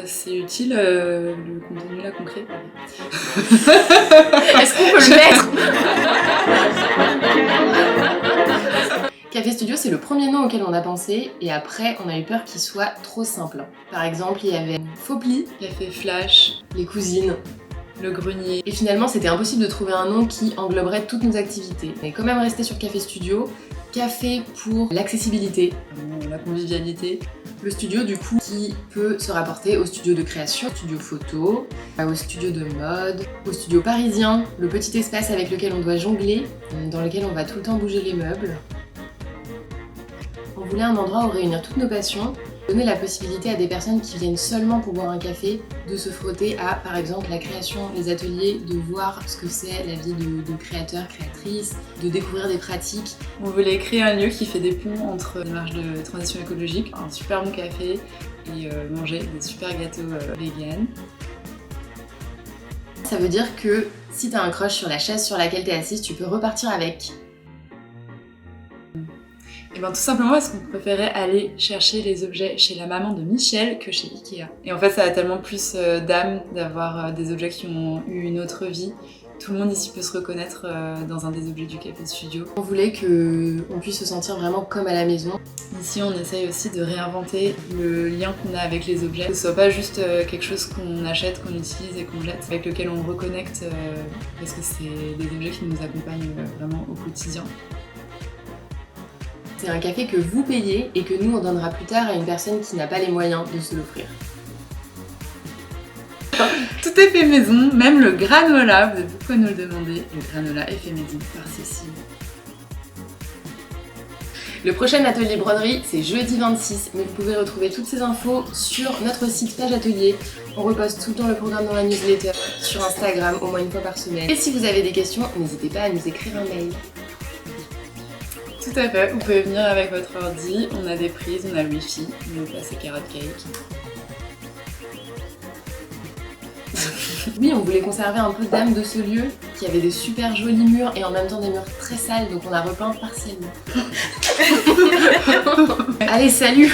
c'est utile le contenu là concret. Est-ce qu'on peut le mettre? Café Studio, c'est le premier nom auquel on a pensé, et après, on a eu peur qu'il soit trop simple. Par exemple, il y avait Faupli, Café Flash, les cousines, le grenier. et finalement, c'était impossible de trouver un nom qui engloberait toutes nos activités. On est quand même resté sur Café Studio, café pour l'accessibilité, La convivialité. le studio du coup qui peut se rapporter au studio de création, au studio photo, au studio de mode, au studio parisien, le petit espace avec lequel on doit jongler, dans lequel on va tout le temps bouger les meubles. On voulait un endroit où réunir toutes nos passions, donner la possibilité à des personnes qui viennent seulement pour boire un café de se frotter à, par exemple, la création, les ateliers, de voir ce que c'est la vie de créateurs, créatrices, de découvrir des pratiques. On voulait créer un lieu qui fait des ponts entre la démarche de transition écologique, un super bon café et manger des super gâteaux vegan. Ça veut dire que si t'as un crush sur la chaise sur laquelle t'es assise, tu peux repartir avec. Et bien tout simplement parce qu'on préférait aller chercher les objets chez la maman de Michel que chez Ikea. Et en fait ça a tellement plus d'âme d'avoir des objets qui ont eu une autre vie. Tout le monde ici peut se reconnaître dans un des objets du Café Studio. On voulait qu'on puisse se sentir vraiment comme à la maison. Ici on essaye aussi de réinventer le lien qu'on a avec les objets. Que ce soit pas juste quelque chose qu'on achète, qu'on utilise et qu'on jette, avec lequel on reconnecte parce que c'est des objets qui nous accompagnent vraiment au quotidien. C'est un café que vous payez et que nous on donnera plus tard à une personne qui n'a pas les moyens de se l'offrir. Tout est fait maison, même le granola, vous êtes beaucoup à nous le demander. Le granola est fait maison par Cécile. Le prochain atelier broderie, c'est jeudi 26, mais vous pouvez retrouver toutes ces infos sur notre site Page Atelier. On reposte tout le temps le programme dans la newsletter, sur Instagram au moins une fois par semaine. Et si vous avez des questions, n'hésitez pas à nous écrire un mail. Tout à fait, vous pouvez venir avec votre ordi, on a des prises, on a le wifi, donc là c'est Carrot Cake. Oui, on voulait conserver un peu d'âme de ce lieu, qui avait des super jolis murs et en même temps des murs très sales, donc on a repeint partiellement. Allez, salut!